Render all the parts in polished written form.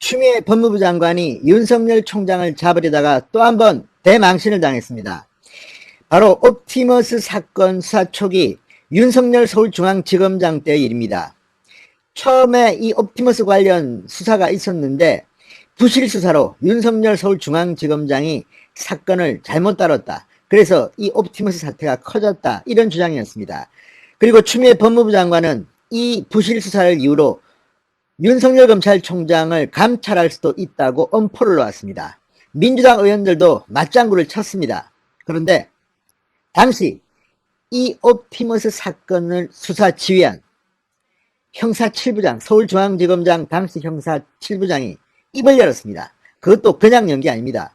추미애 법무부 장관이 윤석열 총장을 잡으려다가 또 한 번 대망신을 당했습니다. 바로 옵티머스 사건 수사 초기 윤석열 서울중앙지검장 때의 일입니다. 처음에 이 옵티머스 관련 수사가 있었는데 부실 수사로 윤석열 서울중앙지검장이 사건을 잘못 다뤘다. 그래서 이 옵티머스 사태가 커졌다. 이런 주장이었습니다. 그리고 추미애 법무부 장관은 이 부실 수사를 이유로 윤석열 검찰총장을 감찰할 수도 있다고 엄포를 놓았습니다. 민주당 의원들도 맞장구를 쳤습니다. 그런데 당시 이 옵티머스 사건을 수사 지휘한 형사 7부장, 서울중앙지검장 당시 형사 7부장이 입을 열었습니다. 그것도 그냥 연 게 아닙니다.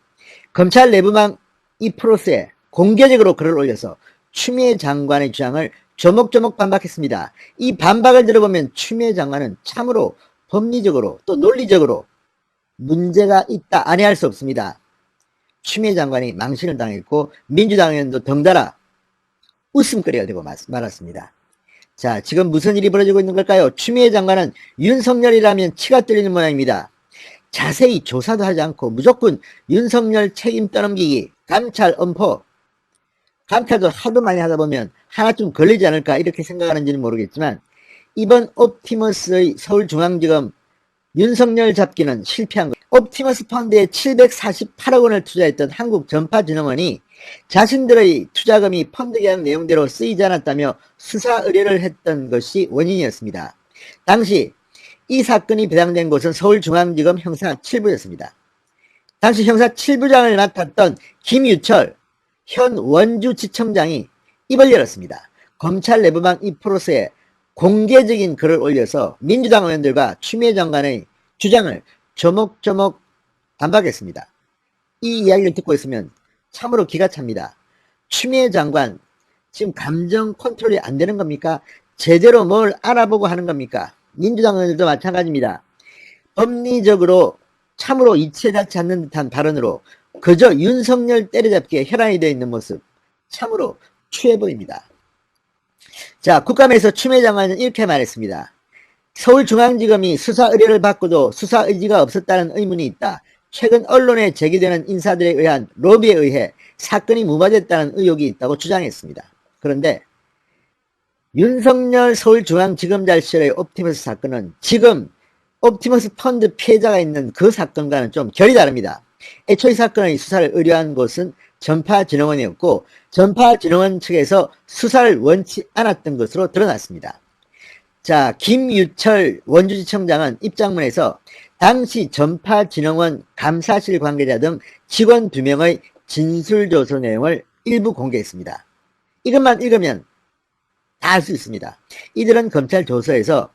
검찰 내부망 이프로스에 공개적으로 글을 올려서 추미애 장관의 주장을 조목조목 반박했습니다. 이 반박을 들어보면 추미애 장관은 참으로 법리적으로 또 논리적으로 문제가 있다 아니할 수 없습니다. 추미애 장관이 망신을 당했고 민주당 의원도 덩달아 웃음거리가 되고 말았습니다. 자, 지금 무슨 일이 벌어지고 있는 걸까요? 추미애 장관은 윤석열이라면 치가 떨리는 모양입니다. 자세히 조사도 하지 않고 무조건 윤석열 책임 떠넘기기, 감찰 엄포, 감찰도 하도 많이 하다 보면 하나쯤 걸리지 않을까 이렇게 생각하는지는 모르겠지만 이번 옵티머스의 서울중앙지검 윤석열 잡기는 실패한 것. 옵티머스 펀드에 748억 원을 투자했던 한국전파진흥원이 자신들의 투자금이 펀드 계약 내용대로 쓰이지 않았다며 수사 의뢰를 했던 것이 원인이었습니다. 당시 이 사건이 배당된 곳은 서울중앙지검 형사 7부였습니다. 당시 형사 7부장을 맡았던 김유철 현 원주지청장이 입을 열었습니다. 검찰 내부망 이프로스에 공개적인 글을 올려서 민주당 의원들과 추미애 장관의 주장을 조목조목 반박했습니다. 이 이야기를 듣고 있으면 참으로 기가 찹니다. 추미애 장관 지금 감정 컨트롤이 안 되는 겁니까? 제대로 뭘 알아보고 하는 겁니까? 민주당 의원들도 마찬가지입니다. 법리적으로 참으로 이치하지 않는 듯한 발언으로 그저 윤석열 때려잡기에 혈안이 되어 있는 모습 참으로 추해 보입니다. 자, 국감에서 추미애 장관은 이렇게 말했습니다. 서울중앙지검이 수사 의뢰를 받고도 수사 의지가 없었다는 의문이 있다. 최근 언론에 제기되는 인사들에 의한 로비에 의해 사건이 무마됐다는 의혹이 있다고 주장했습니다. 그런데 윤석열 서울중앙지검장 시절의 옵티머스 사건은 지금 옵티머스 펀드 피해자가 있는 그 사건과는 좀 결이 다릅니다. 애초에 이 사건의 수사를 의뢰한 곳은 전파진흥원이었고 전파진흥원 측에서 수사를 원치 않았던 것으로 드러났습니다. 자, 김유철 원주지청장은 입장문에서 당시 전파진흥원 감사실 관계자 등 직원 2명의 진술조서 내용을 일부 공개했습니다. 이것만 읽으면 다 알 수 있습니다. 이들은 검찰 조서에서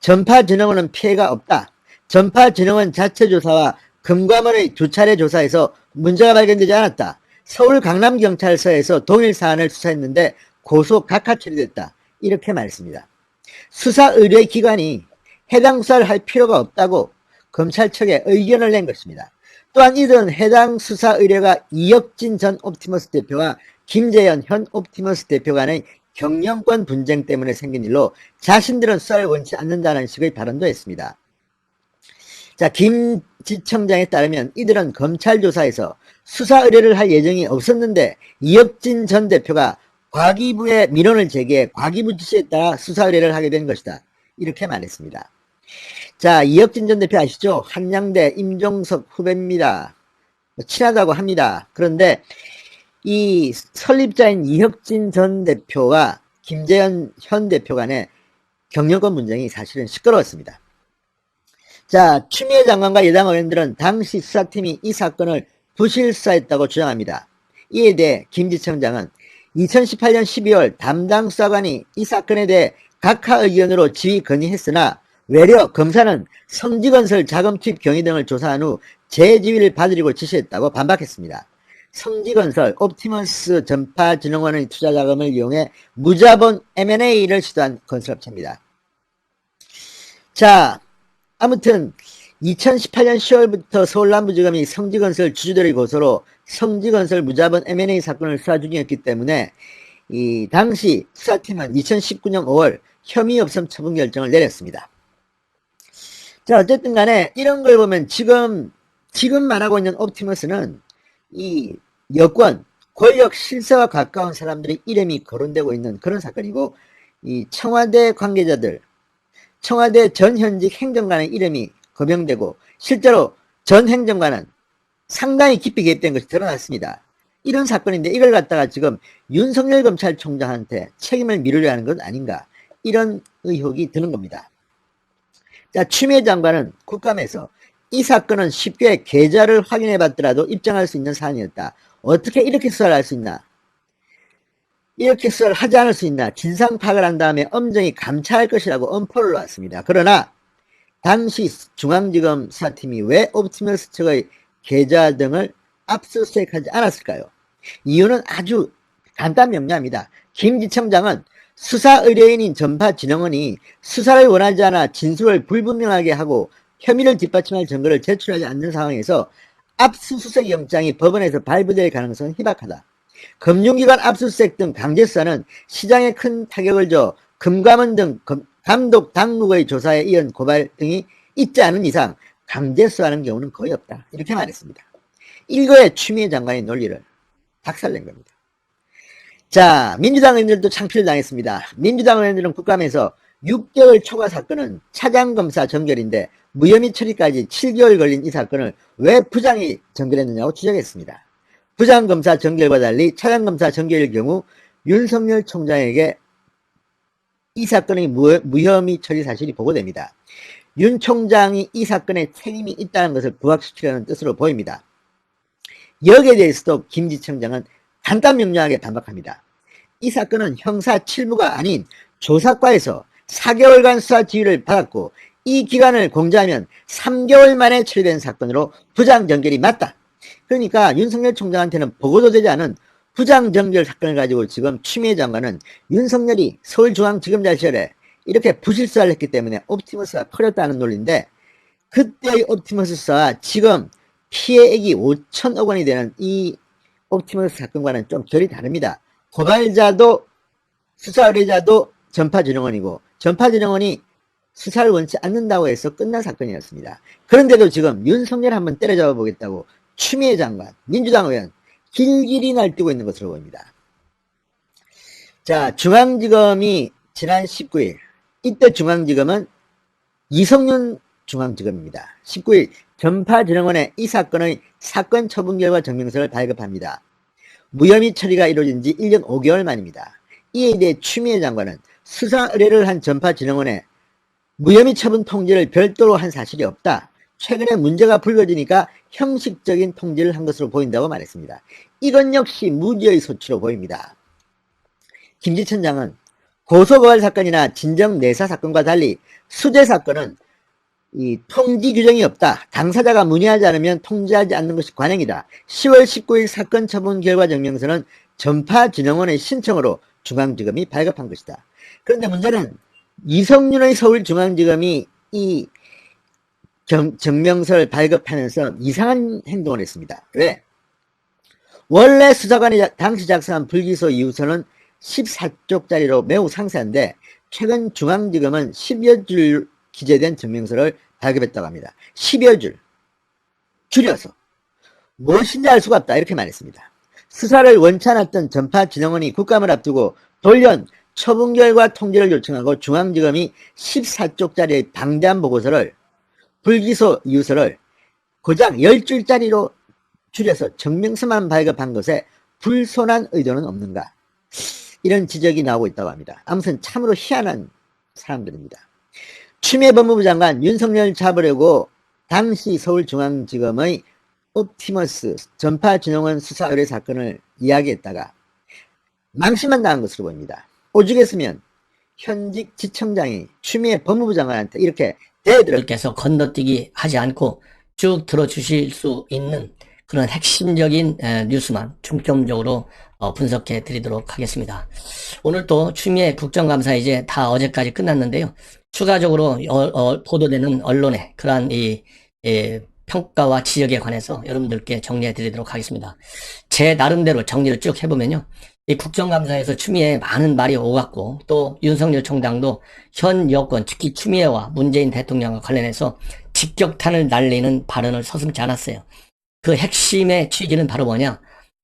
전파진흥원은 피해가 없다. 전파진흥원 자체 조사와 금감원의 2차례 조사에서 문제가 발견되지 않았다. 서울 강남경찰서에서 동일 사안을 수사했는데 고소 각하 처리됐다. 이렇게 말했습니다. 수사 의뢰 기관이 해당 수사를 할 필요가 없다고 검찰 측에 의견을 낸 것입니다. 또한 이들은 해당 수사 의뢰가 이혁진 전 옵티머스 대표와 김재현 현 옵티머스 대표 간의 경영권 분쟁 때문에 생긴 일로 자신들은 수사를 원치 않는다는 식의 발언도 했습니다. 자, 김 지청장에 따르면 이들은 검찰 조사에서 수사 의뢰를 할 예정이 없었는데 이혁진 전 대표가 과기부에 민원을 제기해 과기부 지시에 따라 수사 의뢰를 하게 된 것이다. 이렇게 말했습니다. 자, 이혁진 전 대표 아시죠? 한양대 임종석 후배입니다. 친하다고 합니다. 그런데 이 설립자인 이혁진 전 대표와 김재현 현 대표 간의 경영권 분쟁이 사실은 시끄러웠습니다. 자, 추미애 장관과 여당 의원들은 당시 수사팀이 이 사건을 부실 수사했다고 주장합니다. 이에 대해 김 지청장은 2018년 12월 담당 수사관이 이 사건에 대해 각하 의견으로 지휘 건의했으나 외려 검사는 성지건설 자금 투입 경위 등을 조사한 후 재지휘를 받으려고 지시했다고 반박했습니다. 성지건설, 옵티머스 전파진흥원의 투자자금을 이용해 무자본 M&A를 시도한 건설업체입니다. 자, 아무튼 2018년 10월부터 서울남부지검이 성지건설 주주들의 고소로 성지건설 무자본 M&A 사건을 수사 중이었기 때문에 이 당시 수사팀은 2019년 5월 혐의 없음 처분 결정을 내렸습니다. 자, 어쨌든 간에 이런 걸 보면 지금 말하고 있는 옵티머스는 이 여권, 권력 실세와 가까운 사람들의 이름이 거론되고 있는 그런 사건이고, 이 청와대 관계자들, 청와대 전 현직 행정관의 이름이 거명되고, 실제로 전 행정관은 상당히 깊이 개입된 것이 드러났습니다. 이런 사건인데 이걸 갖다가 지금 윤석열 검찰총장한테 책임을 미루려 하는 것 아닌가, 이런 의혹이 드는 겁니다. 자, 추미애 장관은 국감에서 이 사건은 쉽게 계좌를 확인해 봤더라도 입증할 수 있는 사안이었다. 어떻게 이렇게 수사를 할 수 있나? 이렇게 수사를 하지 않을 수 있나? 진상 파악을 한 다음에 엄정히 감찰할 것이라고 엄포를 놓았습니다. 그러나 당시 중앙지검 수사팀이 왜 옵티머스 측의 계좌 등을 압수수색하지 않았을까요? 이유는 아주 간단 명료합니다. 김지청장은 수사 의뢰인인 전파진흥원이 수사를 원하지 않아 진술을 불분명하게 하고 혐의를 뒷받침할 증거를 제출하지 않는 상황에서 압수수색 영장이 법원에서 발부될 가능성은 희박하다. 금융기관 압수수색 등 강제수사는 시장에 큰 타격을 줘 금감원 등 감독 당국의 조사에 이은 고발 등이 있지 않은 이상 강제수사하는 경우는 거의 없다. 이렇게 말했습니다. 일거에 추미애 장관의 논리를 박살낸 겁니다. 자, 민주당 의원들도 창피를 당했습니다. 민주당 의원들은 국감에서 6개월 초과 사건은 차장검사 전결인데 무혐의 처리까지 7개월 걸린 이 사건을 왜 부장이 전결했느냐고 지적했습니다. 부장검사 전결과 달리 차장검사 전결일 경우 윤석열 총장에게 이 사건의 무혐의 처리 사실이 보고됩니다. 윤 총장이 이 사건에 책임이 있다는 것을 부각시키려는 뜻으로 보입니다. 여기에 대해서도 김지청장은 간단명료하게 반박합니다. 이 사건은 형사 실무가 아닌 조사과에서 4개월간 수사 지휘를 받았고 이 기간을 공제하면 3개월 만에 처리된 사건으로 부장전결이 맞다. 그러니까 윤석열 총장한테는 보고도 되지 않은 부장전결 사건을 가지고 지금 추미애 장관은 윤석열이 서울중앙지검장 시절에 이렇게 부실수사를 했기 때문에 옵티머스가 커졌다는 논리인데, 그때의 옵티머스 수사와 지금 피해액이 5천억 원이 되는 이 옵티머스 사건과는 좀 결이 다릅니다. 고발자도 수사 의뢰자도 전파진흥원이고 전파진흥원이 수사를 원치 않는다고 해서 끝난 사건이었습니다. 그런데도 지금 윤석열 한번 때려잡아 보겠다고 추미애 장관, 민주당 의원 길길이 날뛰고 있는 것으로 보입니다. 자, 중앙지검이 지난 19일, 이때 중앙지검은 이성윤 중앙지검입니다. 19일 전파진흥원에 이 사건의 사건 처분 결과 증명서를 발급합니다. 무혐의 처리가 이루어진 지 1년 5개월 만입니다. 이에 대해 추미애 장관은 수사 의뢰를 한 전파진흥원에 무혐의 처분 통지를 별도로 한 사실이 없다. 최근에 문제가 불거지니까 형식적인 통지를 한 것으로 보인다고 말했습니다. 이건 역시 무죄의 소치로 보입니다. 김지청장은 고소고발 사건이나 진정 내사 사건과 달리 수재 사건은 이 통지 규정이 없다. 당사자가 문의하지 않으면 통지하지 않는 것이 관행이다. 10월 19일 사건 처분 결과 증명서는 전파진흥원의 신청으로 중앙지검이 발급한 것이다. 그런데 문제는 이성윤의 서울중앙지검이 이 증명서를 발급하면서 이상한 행동을 했습니다. 왜? 원래 수사관이 당시 작성한 불기소 이유서는 14쪽짜리로 매우 상세한데 최근 중앙지검은 10여 줄 기재된 증명서를 발급했다고 합니다. 10여 줄 줄여서 무엇인지 알 수가 없다, 이렇게 말했습니다. 수사를 원치 않았던 전파진흥원이 국감을 앞두고 돌연 처분 결과 통지를 요청하고 중앙지검이 14쪽짜리의 방대한 보고서를, 불기소 이유서를 고작 10줄짜리로 줄여서 증명서만 발급한 것에 불손한 의도는 없는가, 이런 지적이 나오고 있다고 합니다. 아무튼 참으로 희한한 사람들입니다. 추미애 법무부 장관 윤석열 잡으려고 당시 서울중앙지검의 옵티머스 전파진흥원 수사 의뢰 사건을 이야기했다가 망신만 당한 것으로 보입니다. 오죽했으면 현직 지청장이 추미애 법무부 장관한테 이렇게 께서 건너뛰기 하지 않고 쭉 들어주실 수 있는 그런 핵심적인 뉴스만 중점적으로 분석해 드리도록 하겠습니다. 오늘 또 추미애 국정감사 이제 다 어제까지 끝났는데요. 추가적으로 보도되는 언론의 그러한 평가와 지적에 관해서 여러분들께 정리해 드리도록 하겠습니다. 제 나름대로 정리를 쭉 해보면요. 이 국정감사에서 추미애에 많은 말이 오갔고, 또 윤석열 총장도 현 여권, 특히 추미애와 문재인 대통령과 관련해서 직격탄을 날리는 발언을 서슴지 않았어요. 그 핵심의 취지는 바로 뭐냐?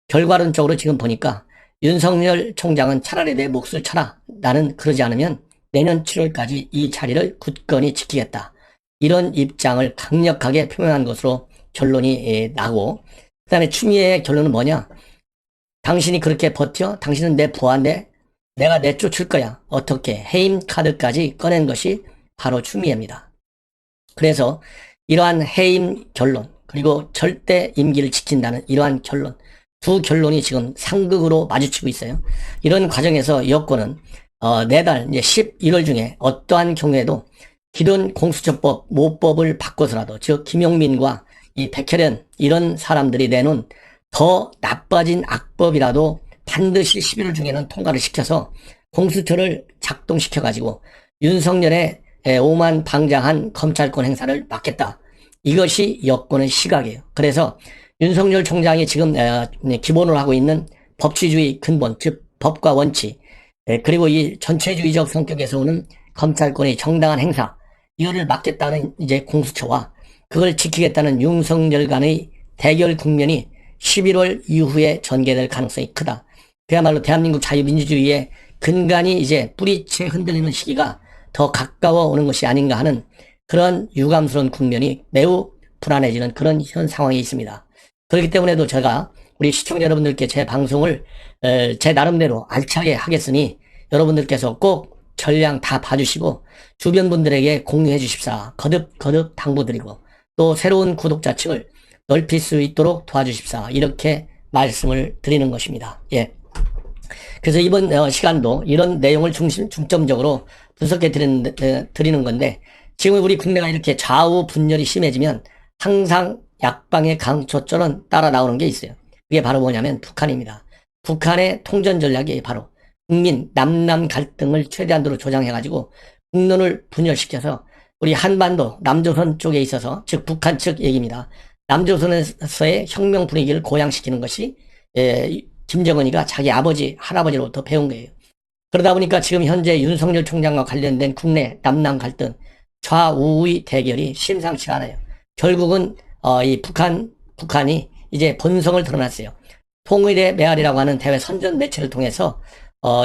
결과론적으로 지금 보니까 윤석열 총장은 차라리 내 몫을 쳐라. 나는 그러지 않으면 내년 7월까지 이 자리를 굳건히 지키겠다. 이런 입장을 강력하게 표명한 것으로 결론이 나고, 그 다음에 추미애의 결론은 뭐냐? 당신이 그렇게 버텨? 당신은 내 부하인데 내가 내쫓을 거야. 어떻게? 해임 카드까지 꺼낸 것이 바로 추미애입니다. 그래서 이러한 해임 결론, 그리고 절대 임기를 지킨다는 이러한 결론, 두 결론이 지금 상극으로 마주치고 있어요. 이런 과정에서 여권은 내달 이제 11월 중에 어떠한 경우에도 기존 공수처법 모법을 바꿔서라도, 즉 김용민과 이 백혜련 이런 사람들이 내놓은 더 나빠진 악법이라도 반드시 11월 중에는 통과를 시켜서 공수처를 작동시켜가지고 윤석열의 오만방자한 검찰권 행사를 막겠다. 이것이 여권의 시각이에요. 그래서 윤석열 총장이 지금 기본으로 하고 있는 법치주의 근본, 즉 법과 원칙, 그리고 이 전체주의적 성격에서 오는 검찰권의 정당한 행사, 이거를 막겠다는 이제 공수처와 그걸 지키겠다는 윤석열 간의 대결 국면이 11월 이후에 전개될 가능성이 크다. 그야말로 대한민국 자유민주주의의 근간이 이제 뿌리채 흔들리는 시기가 더 가까워 오는 것이 아닌가 하는 그런 유감스러운 국면이 매우 불안해지는 그런 현 상황이 있습니다. 그렇기 때문에도 제가 우리 시청자 여러분들께 제 방송을 제 나름대로 알차게 하겠으니 여러분들께서 꼭 전량 다 봐주시고 주변 분들에게 공유해 주십사 거듭 당부드리고, 또 새로운 구독자층을 넓힐 수 있도록 도와주십사, 이렇게 말씀을 드리는 것입니다. 예. 그래서 이번 시간도 이런 내용을 중점적으로 분석해 드리는 건데, 지금 우리 국내가 이렇게 좌우 분열이 심해지면 항상 약방의 강초점은 따라 나오는 게 있어요. 그게 바로 뭐냐면 북한입니다. 북한의 통전 전략이 바로 국민 남남 갈등을 최대한도로 조장해가지고 국론을 분열시켜서 우리 한반도 남조선 쪽에 있어서, 즉 북한 측 얘기입니다. 남조선에서의 혁명 분위기를 고양시키는 것이 김정은이가 자기 아버지, 할아버지로부터 배운 거예요. 그러다 보니까 지금 현재 윤석열 총장과 관련된 국내 남남 갈등, 좌우의 대결이 심상치 않아요. 결국은 이 북한이 이제 본성을 드러났어요. 통일의 메아리라고 하는 대외 선전 매체를 통해서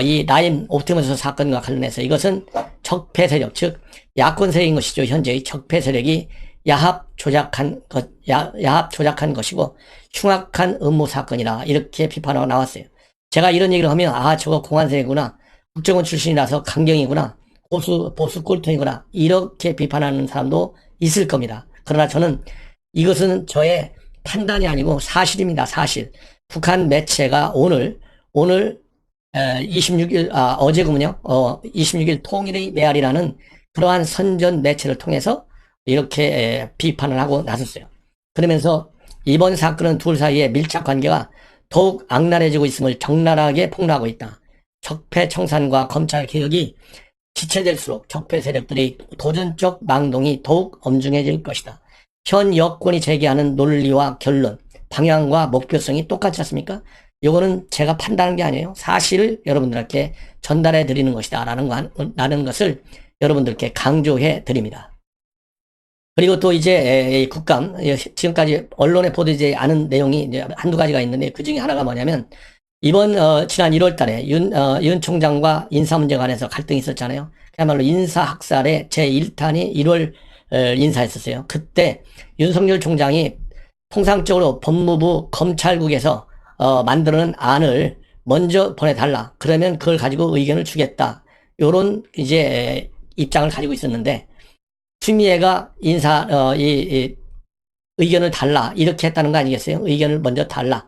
이 나임 옵티머스 사건과 관련해서 이것은 적폐 세력, 즉 야권 세력인 것이죠. 현재의 적폐 세력이 야합 조작한 것이고 흉악한 음모 사건이다, 이렇게 비판하고 나왔어요. 제가 이런 얘기를 하면 저거 공안 세력이구나, 국정원 출신이라서 강경이구나, 보수 꼴통이구나, 이렇게 비판하는 사람도 있을 겁니다. 그러나 저는 이것은 저의 판단이 아니고 사실입니다. 사실. 북한 매체가 오늘 26일, 어제군요. 26일 통일의 메아리라는 그러한 선전 매체를 통해서 이렇게 비판을 하고 나섰어요. 그러면서 이번 사건은 둘 사이의 밀착 관계가 더욱 악랄해지고 있음을 적나라하게 폭로하고 있다. 적폐 청산과 검찰 개혁이 지체될수록 적폐 세력들의 도전적 망동이 더욱 엄중해질 것이다. 현 여권이 제기하는 논리와 결론, 방향과 목표성이 똑같지 않습니까? 이거는 제가 판단한 게 아니에요. 사실을 여러분들께 전달해 드리는 것이다 라는 것을 여러분들께 강조해 드립니다. 그리고 또 이제 국감, 지금까지 언론에 보도되지 않은 내용이 이제 한두 가지가 있는데, 그 중에 하나가 뭐냐면, 이번 지난 1월 달에 윤 총장과 인사 문제 관해서 갈등이 있었잖아요. 그야말로 인사학살의 제1탄이 1월 인사했었어요. 그때 윤석열 총장이 통상적으로 법무부 검찰국에서 만드는 안을 먼저 보내달라, 그러면 그걸 가지고 의견을 주겠다, 요런 이제 입장을 가지고 있었는데, 추미애가 의견을 달라, 이렇게 했다는 거 아니겠어요? 의견을 먼저 달라.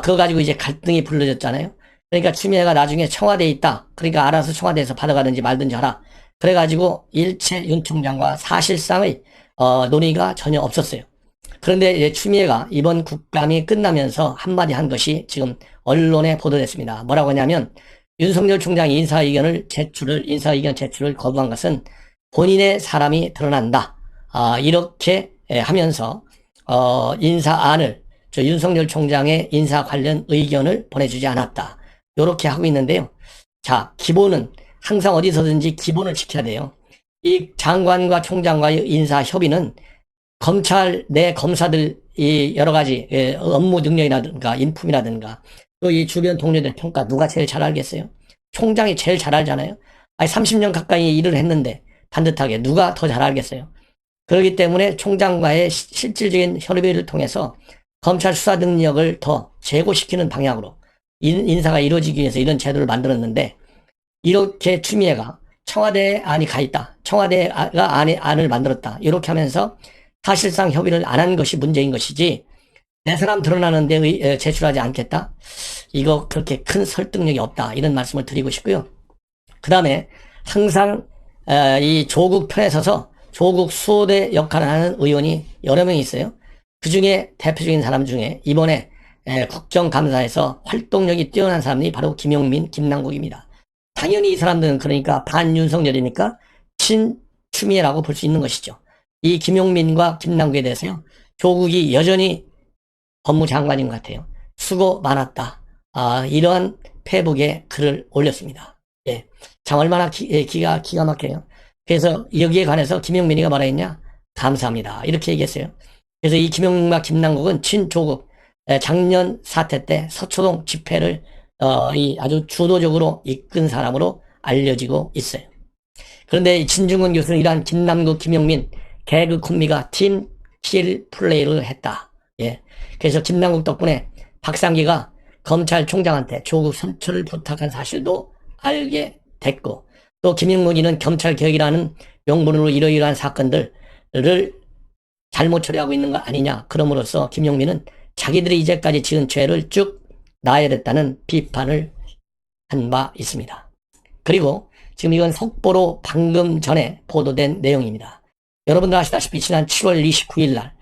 그거 가지고 이제 갈등이 불러졌잖아요. 그러니까 추미애가 나중에 청와대에 있다, 그러니까 알아서 청와대에서 받아가든지 말든지 하라, 그래가지고 일체 윤 총장과 사실상의 논의가 전혀 없었어요. 그런데 이제 추미애가 이번 국감이 끝나면서 한마디 한 것이 지금 언론에 보도됐습니다. 뭐라고 하냐면, 윤석열 총장이 인사의견 제출을 거부한 것은 본인의 사람이 드러난다, 이렇게 하면서 인사안을 윤석열 총장의 인사 관련 의견을 보내주지 않았다. 이렇게 하고 있는데요. 자, 기본은 항상 어디서든지 기본을 지켜야 돼요. 이 장관과 총장과의 인사 협의는 검찰 내 검사들 이 여러 가지 업무 능력이라든가 인품이라든가 또 이 주변 동료들 평가 누가 제일 잘 알겠어요? 총장이 제일 잘 알잖아요. 아니 30년 가까이 일을 했는데 반듯하게 누가 더 잘 알겠어요? 그렇기 때문에 총장과의 실질적인 협의를 통해서 검찰 수사 능력을 더 제고시키는 방향으로 인사가 이루어지기 위해서 이런 제도를 만들었는데 이렇게 추미애가 청와대에 안이 가 있다. 청와대가 안을 만들었다. 이렇게 하면서 사실상 협의를 안 한 것이 문제인 것이지 내 사람 드러나는데 제출하지 않겠다. 이거 그렇게 큰 설득력이 없다. 이런 말씀을 드리고 싶고요. 그 다음에 항상 이 조국 편에 서서 조국 수호대 역할을 하는 의원이 여러 명 있어요. 그 중에 대표적인 사람 중에 이번에 국정감사에서 활동력이 뛰어난 사람이 바로 김용민, 김남국입니다. 당연히 이 사람들은 그러니까 반윤석열이니까 친추미애라고 볼 수 있는 것이죠. 이 김용민과 김남국에 대해서요. 조국이 여전히 법무장관인 것 같아요. 수고 많았다. 이러한 페북에 글을 올렸습니다. 예. 참 얼마나 기가 막혀요. 그래서 여기에 관해서 김용민이가 뭐라 했냐? 감사합니다. 이렇게 얘기했어요. 그래서 이 김용민과 김남국은 친조국 작년 사태 때 서초동 집회를 아주 주도적으로 이끈 사람으로 알려지고 있어요. 그런데 진중권 교수는 이러한 김남국, 김용민 개그 콤비가 팀 킬 플레이를 했다. 예. 그래서 김남국 덕분에 박상기가 검찰총장한테 조국 선처를 부탁한 사실도 알게 됐고 또 김용민이는 검찰개혁이라는 명분으로 이러이러한 사건들을 잘못 처리하고 있는 거 아니냐. 그럼으로써 김용민은 자기들이 이제까지 지은 죄를 쭉 나열했다는 비판을 한 바 있습니다. 그리고 지금 이건 속보로 방금 전에 보도된 내용입니다. 여러분들 아시다시피 지난 7월 29일 날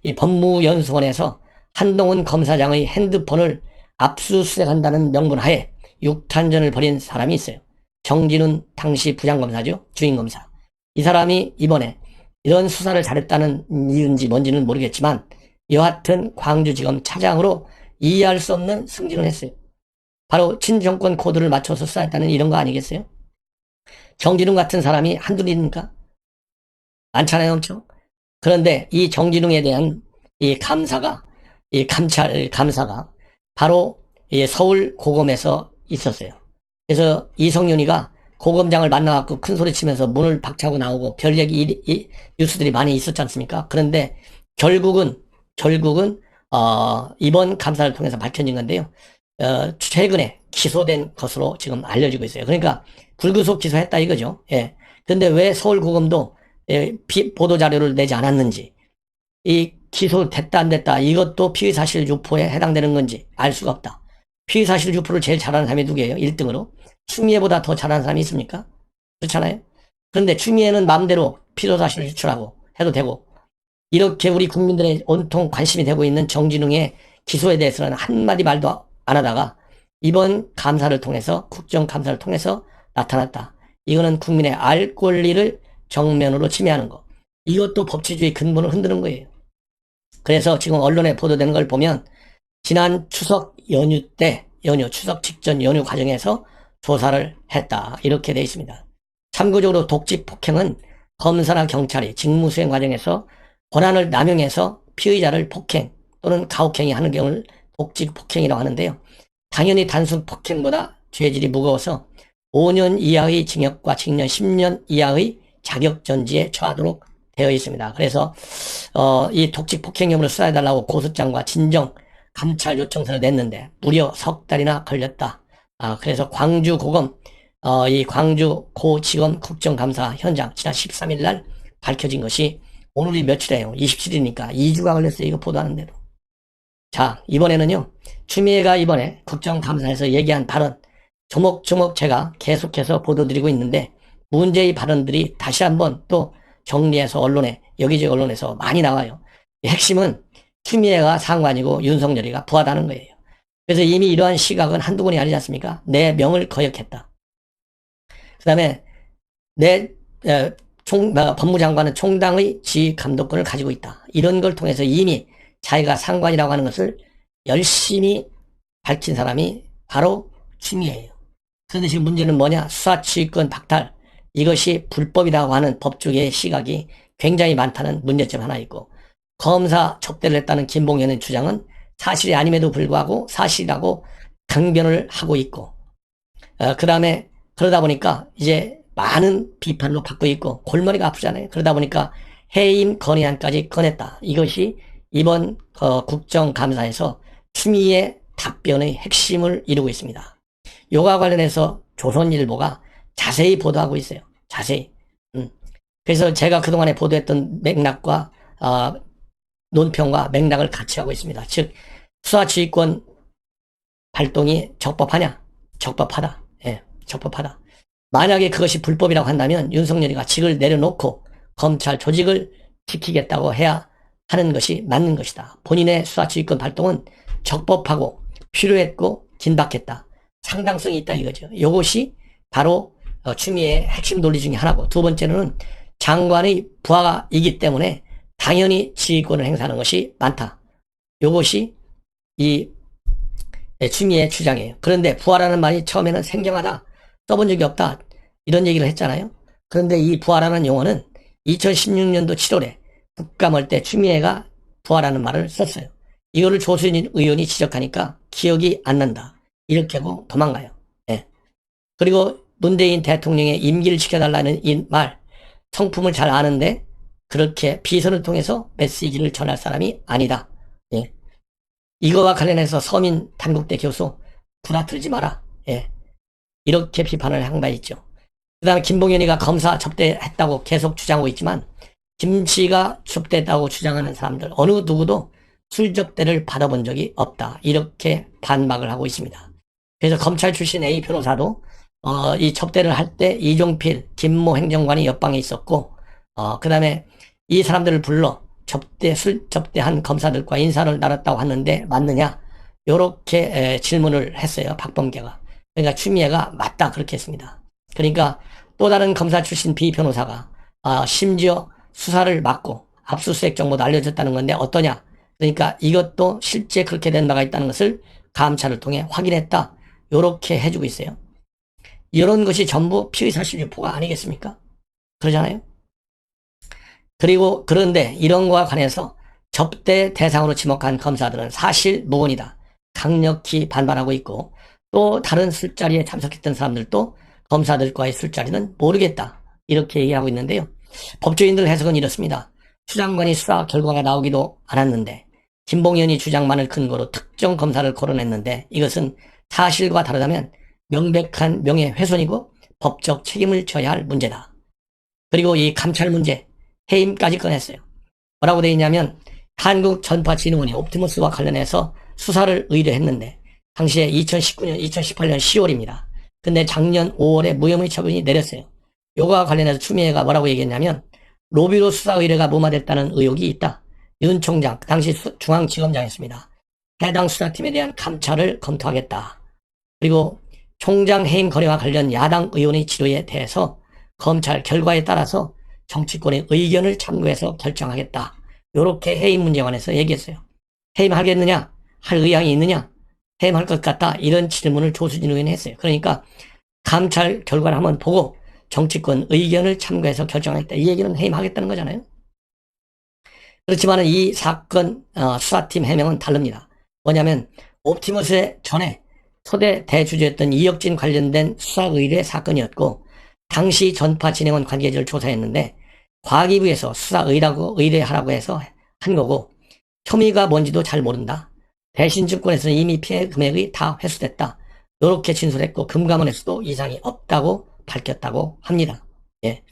이 법무연수원에서 한동훈 검사장의 핸드폰을 압수수색한다는 명분 하에 육탄전을 벌인 사람이 있어요. 정진훈 당시 부장검사죠. 주임검사. 이 사람이 이번에 이런 수사를 잘했다는 이유인지 뭔지는 모르겠지만 여하튼 광주지검 차장으로 이해할 수 없는 승진을 했어요. 바로 친정권 코드를 맞춰서 수사했다는 이런 거 아니겠어요? 정진웅 같은 사람이 한둘입니까? 많잖아요, 엄청. 그런데 이 정진웅에 대한 이 감사가, 이 감사가 바로 이 서울 고검에서 있었어요. 그래서 이성윤이가 고검장을 만나갖고 큰 소리 치면서 문을 박차고 나오고 별 얘기, 뉴스들이 많이 있었지 않습니까? 그런데 결국은, 이번 감사를 통해서 밝혀진 건데요. 최근에 기소된 것으로 지금 알려지고 있어요. 그러니까 불구속 기소했다 이거죠. 예. 근데 왜 서울고검도 보도자료를 내지 않았는지, 이 기소됐다 안 됐다 이것도 피의사실 유포에 해당되는 건지 알 수가 없다. 피의사실 유포를 제일 잘하는 사람이 누구예요? 1등으로. 추미애보다 더 잘하는 사람이 있습니까? 그렇잖아요. 그런데 추미애는 마음대로 피의사실을 유출하고 해도 되고 이렇게 우리 국민들의 온통 관심이 되고 있는 정진웅의 기소에 대해서는 한마디 말도 안 하다가 이번 감사를 통해서 국정감사를 통해서 나타났다. 이거는 국민의 알 권리를 정면으로 침해하는 거. 이것도 법치주의 근본을 흔드는 거예요. 그래서 지금 언론에 보도되는 걸 보면 지난 추석 연휴 때 추석 직전 연휴 과정에서 조사를 했다. 이렇게 돼 있습니다. 참고적으로 독직 폭행은 검사나 경찰이 직무수행 과정에서 권한을 남용해서 피의자를 폭행 또는 가혹행위 하는 경우를 독직 폭행이라고 하는데요. 당연히 단순 폭행보다 죄질이 무거워서 5년 이하의 징역과 징역 10년 이하의 자격정지에 처하도록 되어 있습니다. 그래서 이 독직 폭행 혐의로 수사해달라고 고소장과 진정 감찰 요청서를 냈는데 무려 석 달이나 걸렸다. 그래서 광주고검 이 광주고지검 국정감사 현장 지난 13일 날 밝혀진 것이 오늘이 며칠이에요? 27일이니까 2주가 걸렸어요. 이거 보도하는데도. 자, 이번에는요. 추미애가 이번에 국정감사에서 얘기한 발언 조목조목 제가 계속해서 보도드리고 있는데 문제의 발언들이 다시 한번 또 정리해서 언론에 여기저기 언론에서 많이 나와요. 핵심은 추미애가 상관이고 윤석열이가 부하다는 거예요. 그래서 이미 이러한 시각은 한두 번이 아니지 않습니까? 내 명을 거역했다. 그 다음에 법무장관은 총당의 지휘 감독권을 가지고 있다. 이런 걸 통해서 이미 자기가 상관이라고 하는 것을 열심히 밝힌 사람이 바로 추미애예요. 그런데 지금 문제는 뭐냐? 수사지휘권 박탈, 이것이 불법이라고 하는 법조계의 시각이 굉장히 많다는 문제점 하나 있고, 검사 접대를 했다는 김봉현의 주장은 사실이 아님에도 불구하고 사실이라고 강변을 하고 있고, 그 다음에 그러다 보니까 이제 많은 비판으로 받고 있고 골머리가 아프잖아요. 그러다 보니까 해임 건의안까지 꺼냈다. 이것이 이번 국정감사에서 추미애 답변의 핵심을 이루고 있습니다. 요과 관련해서 조선일보가 자세히 보도하고 있어요. 자세히. 그래서 제가 그동안에 보도했던 맥락과 논평과 맥락을 같이 하고 있습니다. 즉 수사지휘권 발동이 적법하냐? 적법하다. 예, 적법하다. 만약에 그것이 불법이라고 한다면 윤석열이가 직을 내려놓고 검찰 조직을 지키겠다고 해야 하는 것이 맞는 것이다. 본인의 수사지휘권 발동은 적법하고 필요했고 긴박했다. 상당성이 있다 이거죠. 이것이 바로 추미애의 핵심 논리 중에 하나고, 두 번째는 장관의 부하이기 때문에 당연히 지휘권을 행사하는 것이 많다. 이것이 이 추미애의 주장이에요. 그런데 부하라는 말이 처음에는 생경하다, 써본 적이 없다, 이런 얘기를 했잖아요. 그런데 이 부하라는 용어는 2016년도 7월에 국감할 때 추미애가 부하라는 말을 썼어요. 이거를 조수진 의원이 지적하니까 기억이 안 난다, 이렇게 하고 도망가요. 예. 그리고 문재인 대통령의 임기를 지켜달라는 이 말, 성품을 잘 아는데 그렇게 비선을 통해서 메시지를 전할 사람이 아니다. 예. 이거와 관련해서 서민 단국대 교수 부라들지 마라. 예. 이렇게 비판을 한 바 있죠. 그 다음에 김봉현이가 검사 접대했다고 계속 주장하고 있지만, 김 씨가 접대했다고 주장하는 사람들 어느 누구도 술 접대를 받아본 적이 없다, 이렇게 반박을 하고 있습니다. 그래서 검찰 출신 A 변호사도 이 접대를 할 때 이종필, 김모 행정관이 옆방에 있었고, 그 다음에 이 사람들을 불러 술 접대한 검사들과 인사를 나눴다고 하는데 맞느냐? 요렇게 질문을 했어요, 박범계가. 그러니까 추미애가 맞다, 그렇게 했습니다. 그러니까 또 다른 검사 출신 B 변호사가 심지어 수사를 막고 압수수색 정보도 알려줬다는 건데 어떠냐? 그러니까 이것도 실제 그렇게 된 바가 있다는 것을 감찰을 통해 확인했다, 요렇게 해주고 있어요. 이런 것이 전부 피의사실 유포가 아니겠습니까? 그러잖아요. 그리고 그런데 이런 거와 관해서 접대 대상으로 지목한 검사들은 사실 무근이다, 강력히 반발하고 있고, 또 다른 술자리에 참석했던 사람들도 검사들과의 술자리는 모르겠다, 이렇게 얘기하고 있는데요. 법조인들 해석은 이렇습니다. 추 장관이 수사 결과가 나오기도 않았는데 김봉현이 주장만을 근거로 특정 검사를 거론했는데 이것은 사실과 다르다면 명백한 명예훼손이고 법적 책임을 져야 할 문제다. 그리고 이 감찰 문제, 해임까지 꺼냈어요. 뭐라고 되어 있냐면, 한국전파진흥원이 옵티머스와 관련해서 수사를 의뢰했는데 당시에 2019년, 2018년 10월입니다. 근데 작년 5월에 무혐의 처분이 내렸어요. 요거와 관련해서 추미애가 뭐라고 얘기했냐면, 로비로 수사 의뢰가 무마됐다는 의혹이 있다. 윤 총장, 당시 중앙지검장이었습니다. 해당 수사팀에 대한 감찰을 검토하겠다. 그리고 총장 해임 거래와 관련 야당 의원의 지도에 대해서 검찰 결과에 따라서 정치권의 의견을 참고해서 결정하겠다. 요렇게 해임 문제에 관해서 얘기했어요. 해임하겠느냐? 할 의향이 있느냐? 해임할 것 같다, 이런 질문을 조수진 의원이 했어요. 그러니까 감찰 결과를 한번 보고 정치권 의견을 참고해서 결정하겠다, 이 얘기는 해임하겠다는 거잖아요. 그렇지만 이 사건 수사팀 해명은 다릅니다. 뭐냐면 옵티머스의 전에 초대 대주주였던 이혁진 관련된 수사 의뢰 사건이었고, 당시 전파진흥원 관계자를 조사했는데 과기부에서 수사 의뢰하라고 해서 한 거고, 혐의가 뭔지도 잘 모른다. 대신증권에서는 이미 피해 금액이 다 회수됐다, 이렇게 진술했고 금감원에서도 이상이 없다고 밝혔다고 합니다. 예.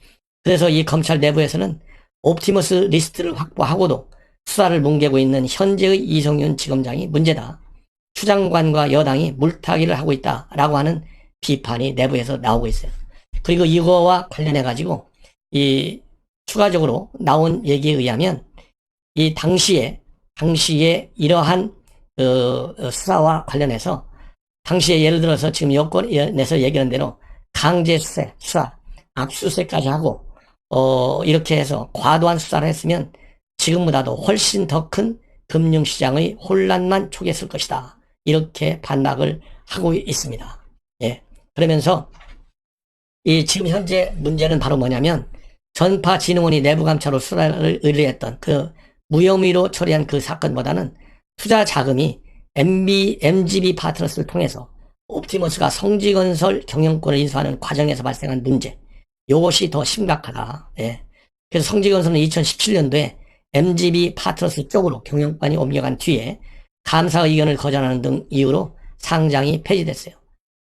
그래서 이 검찰 내부에서는 옵티머스 리스트를 확보하고도 수사를 뭉개고 있는 현재의 이성윤 지검장이 문제다, 추 장관과 여당이 물타기를 하고 있다라고 하는 비판이 내부에서 나오고 있어요. 그리고 이거와 관련해가지고 추가적으로 나온 얘기에 의하면 이 당시에 이러한 수사와 관련해서 당시에 예를 들어서 지금 여권에서 얘기하는 대로 강제 수사, 압수수색까지 하고 이렇게 해서 과도한 수사를 했으면 지금보다도 훨씬 더 큰 금융시장의 혼란만 초래했을 것이다. 이렇게 반박을 하고 있습니다. 예. 그러면서 이 지금 현재 문제는 바로 뭐냐면 전파진흥원이 내부감찰로 수사를 의뢰했던 그 무혐의로 처리한 그 사건보다는 투자 자금이 MGB 파트너스를 통해서 옵티머스가 성지건설 경영권을 인수하는 과정에서 발생한 문제, 이것이 더 심각하다. 예. 그래서 성지건설은 2017년도에 MGB 파트너스 쪽으로 경영권이 옮겨간 뒤에 감사 의견을 거절하는 등 이유로 상장이 폐지됐어요.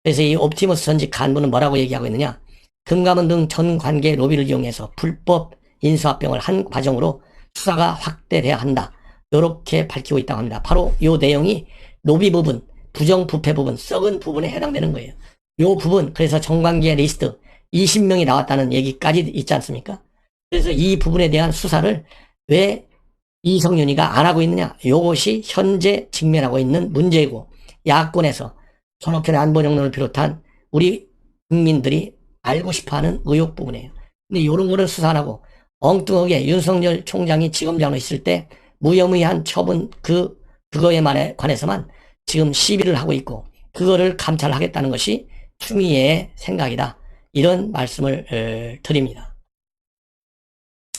그래서 이 옵티머스 전직 간부는 뭐라고 얘기하고 있느냐? 금감원 등 전 관계 로비를 이용해서 불법 인수합병을 한 과정으로 수사가 확대돼야 한다. 이렇게 밝히고 있다고 합니다. 바로 이 내용이 로비 부분, 부정부패 부분, 썩은 부분에 해당되는 거예요. 이 부분, 그래서 정관계 리스트 20명이 나왔다는 얘기까지 있지 않습니까? 그래서 이 부분에 대한 수사를 왜 이성윤이가 안 하고 있느냐? 이것이 현재 직면하고 있는 문제이고, 야권에서 손석현의 안보정론을 비롯한 우리 국민들이 알고 싶어하는 의혹 부분이에요. 근데 이런 거를 수사 안 하고 엉뚱하게 윤석열 총장이 지검장으로 있을 때 무혐의한 처분 그거에 관해서만 지금 시비를 하고 있고 그거를 감찰하겠다는 것이 추미애의 생각이다. 이런 말씀을 드립니다.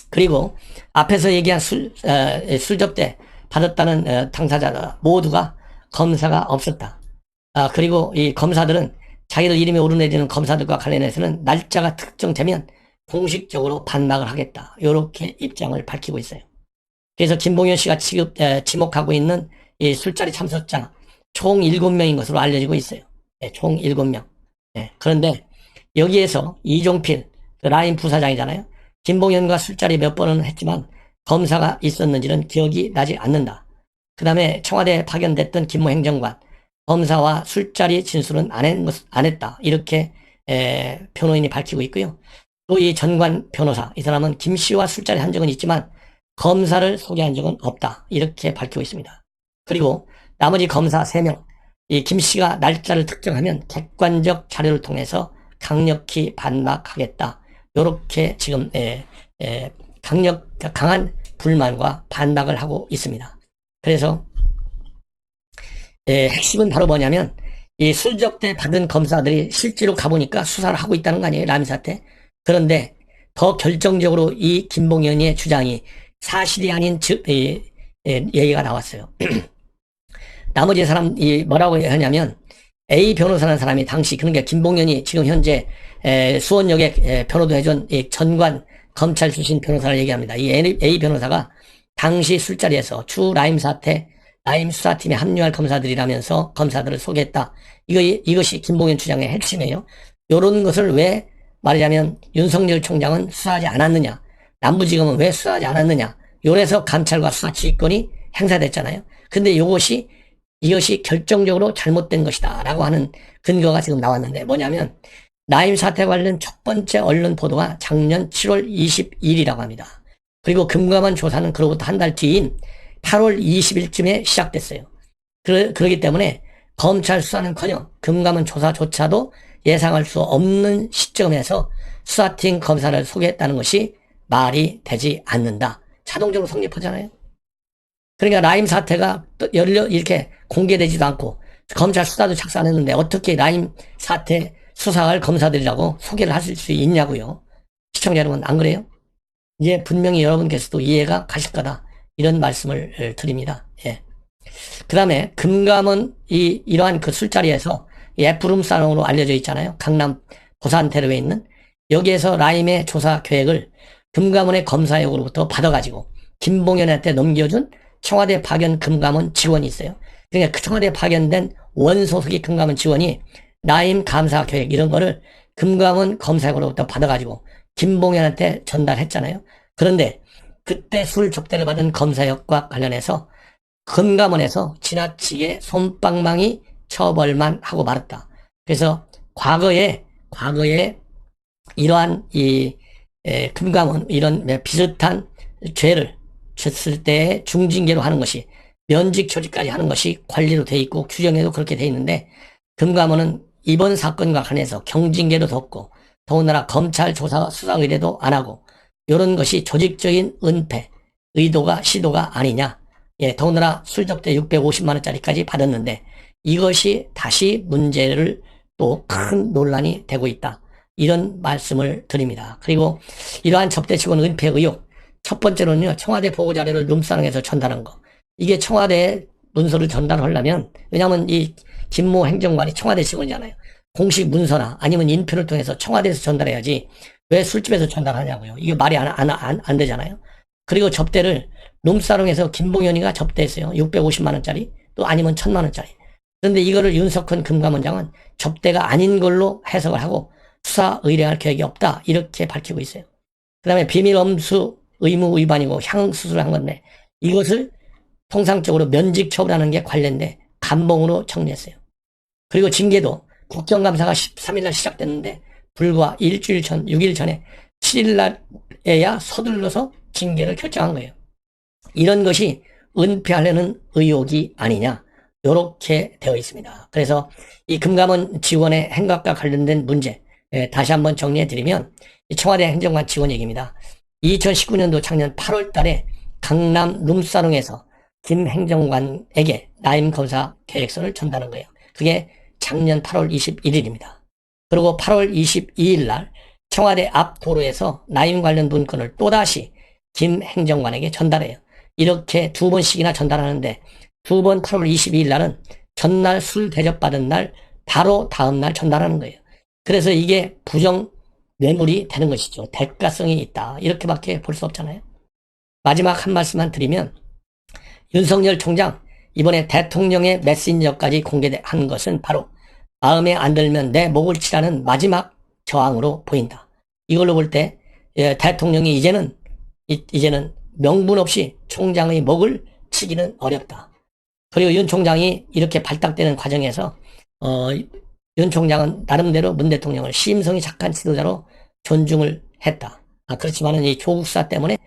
그리고 앞에서 얘기한 술접대 받았다는 당사자 모두가 검사가 없었다. 그리고 이 검사들은 자기들 이름이 오르내리는 검사들과 관련해서는 날짜가 특정되면 공식적으로 반박을 하겠다. 이렇게 입장을 밝히고 있어요. 그래서 김봉현 씨가 지목하고 있는 이 술자리 참석자 총 7명인 것으로 알려지고 있어요. 네, 총 7명. 네, 그런데 여기에서 이종필 그 라인 부사장이잖아요. 김봉현과 술자리 몇 번은 했지만 검사가 있었는지는 기억이 나지 않는다. 그 다음에 청와대에 파견됐던 김모 행정관 검사와 술자리 진술은 안 했다. 이렇게 변호인이 밝히고 있고요. 또 이 전관 변호사, 이 사람은 김 씨와 술자리 한 적은 있지만 검사를 소개한 적은 없다. 이렇게 밝히고 있습니다. 그리고 나머지 검사 3명, 이 김 씨가 날짜를 특정하면 객관적 자료를 통해서 강력히 반박하겠다. 이렇게 지금 강한 불만과 반박을 하고 있습니다. 그래서 핵심은 바로 뭐냐면 이 술접대 받은 검사들이 실제로 가보니까 수사를 하고 있다는 거 아니에요, 라미 사태. 그런데 더 결정적으로 이 김봉현의 주장이 사실이 아닌 얘기가 나왔어요. 나머지 사람이 뭐라고 하냐면 A 변호사라는 사람이 당시, 그러니까 김봉현이 지금 현재 수원역에 변호도 해준 이 전관 검찰 출신 변호사를 얘기합니다. 이 A 변호사가 당시 술자리에서 추 라임 사태 라임 수사팀에 합류할 검사들이라면서 검사들을 소개했다. 이것이 김봉현 주장의 핵심이에요. 이런 것을 왜 말하자면 윤석열 총장은 수사하지 않았느냐, 남부지검은 왜 수사하지 않았느냐, 요래서 감찰과 수사 지휘권이 행사됐잖아요. 근데 이것이 결정적으로 잘못된 것이다 라고 하는 근거가 지금 나왔는데 뭐냐면 라임 사태 관련 첫 번째 언론 보도가 작년 7월 20일이라고 합니다. 그리고 금감원 조사는 그로부터 한 달 뒤인 8월 20일쯤에 시작됐어요. 그렇기 때문에 검찰 수사는커녕 금감원 조사조차도 예상할 수 없는 시점에서 수사팀 검사를 소개했다는 것이 말이 되지 않는다. 자동적으로 성립하잖아요. 그러니까 라임 사태가 이렇게 공개되지도 않고 검찰 수사도 착수 안 했는데 어떻게 라임 사태 수사할 검사들이라고 소개를 하실 수 있냐고요. 시청자 여러분, 안 그래요? 이제 분명히 여러분께서도 이해가 가실 거다. 이런 말씀을 드립니다. 예. 그 다음에 금감원 이러한 그 술자리에서 F룸 사롱으로 알려져 있잖아요. 강남 보산테르에 있는. 여기에서 라임의 조사 계획을 금감원의 검사역으로부터 받아가지고 김봉현한테 넘겨준 청와대 파견 금감원 직원이 있어요. 그러니까 그 청와대에 파견된 원소속이 금감원 직원이 라임 감사 계획 이런 거를 금감원 검사역으로부터 받아가지고 김봉현한테 전달했잖아요. 그런데 그때 술 접대를 받은 검사역과 관련해서 금감원에서 지나치게 솜방망이 처벌만 하고 말았다. 그래서 과거에 이러한 금감원 이런 비슷한 죄를 졌을 때 중징계로 하는 것이 면직 조직까지 하는 것이 관리로 돼 있고 규정에도 그렇게 돼 있는데 금감원은 이번 사건과 관해서 경징계도 뒀고 더군다나 검찰 조사 수사 의뢰도 안 하고 이런 것이 조직적인 은폐, 의도가 시도가 아니냐. 예, 더군다나 술 접대 650만 원짜리까지 받았는데 이것이 다시 문제를 또 큰 논란이 되고 있다. 이런 말씀을 드립니다. 그리고 이러한 접대 직원 은폐 의혹. 첫 번째로는요, 청와대 보고자료를 룸사롱에서 전달한 거. 이게 청와대 문서를 전달하려면, 왜냐하면 이 김모 행정관이 청와대 직원이잖아요. 공식 문서나 아니면 인표를 통해서 청와대에서 전달해야지 왜 술집에서 전달하냐고요. 이게 말이 안 되잖아요. 그리고 접대를 룸사롱에서 김봉현이가 접대했어요. 650만 원짜리, 또 아니면 1000만 원짜리. 그런데 이거를 윤석헌 금감원장은 접대가 아닌 걸로 해석을 하고 수사 의뢰할 계획이 없다. 이렇게 밝히고 있어요. 그 다음에 비밀 엄수 의무 위반이고 향수술을 한 건데 이것을 통상적으로 면직 처분하는 게 관련돼 감봉으로 정리했어요. 그리고 징계도 국정감사가 13일 날 시작됐는데 불과 일주일 전, 6일 전에 7일 날에야 서둘러서 징계를 결정한 거예요. 이런 것이 은폐하려는 의혹이 아니냐. 이렇게 되어 있습니다. 그래서 이 금감원 직원의 행각과 관련된 문제, 다시 한번 정리해드리면 청와대 행정관 직원 얘기입니다. 2019년도 작년 8월 달에 강남 룸사롱에서 김 행정관에게 나임 검사 계획서를 전달한 거예요. 그게 작년 8월 21일입니다. 그리고 8월 22일 날 청와대 앞 도로에서 나임 관련 문건을 또다시 김 행정관에게 전달해요. 이렇게 두 번씩이나 전달하는데 두 번 8월 22일 날은 전날 술 대접받은 날 바로 다음 날 전달하는 거예요. 그래서 이게 부정 뇌물이 되는 것이죠. 대가성이 있다. 이렇게밖에 볼 수 없잖아요. 마지막 한 말씀만 드리면 윤석열 총장 이번에 대통령의 메신저까지 공개한 것은 바로 마음에 안 들면 내 목을 치라는 마지막 저항으로 보인다. 이걸로 볼 때 대통령이 이제는 명분 없이 총장의 목을 치기는 어렵다. 그리고 윤 총장이 이렇게 발탁되는 과정에서 윤 총장은 나름대로 문 대통령을 심성이 착한 지도자로 존중을 했다. 그렇지만은 이 조국사 때문에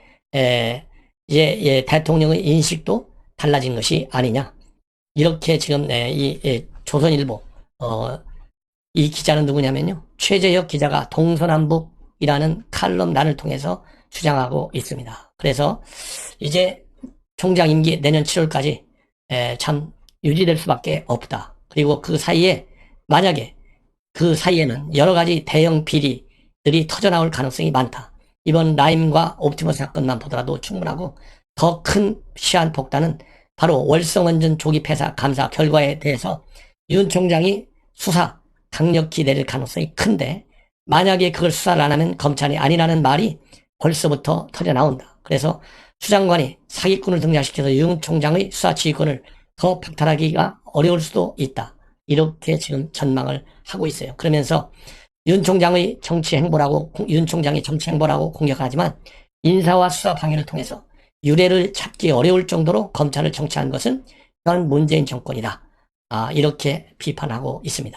이제 대통령의 인식도 달라진 것이 아니냐. 이렇게 지금 이 조선일보 이 기자는 누구냐면요, 최재혁 기자가 동서남북이라는 칼럼란을 통해서 주장하고 있습니다. 그래서 이제 총장 임기 내년 7월까지 참 유지될 수밖에 없다. 그리고 그 사이에 만약에 그 사이에는 여러 가지 대형 비리들이 터져나올 가능성이 많다. 이번 라임과 옵티머스 사건만 보더라도 충분하고 더 큰 시한폭탄은 바로 월성원전 조기 폐사 감사 결과에 대해서 윤 총장이 수사 강력히 내릴 가능성이 큰데, 만약에 그걸 수사를 안 하면 검찰이 아니라는 말이 벌써부터 터져 나온다. 그래서 수 장관이 사기꾼을 등장시켜서 윤 총장의 수사 지휘권을 더 박탈하기가 어려울 수도 있다. 이렇게 지금 전망을 하고 있어요. 그러면서 윤 총장의 정치 행보라고, 윤 총장이 정치 행보라고 공격하지만 인사와 수사 방해를 통해서 유례를 찾기 어려울 정도로 검찰을 정치한 것은 현 문재인 정권이다. 이렇게 비판하고 있습니다.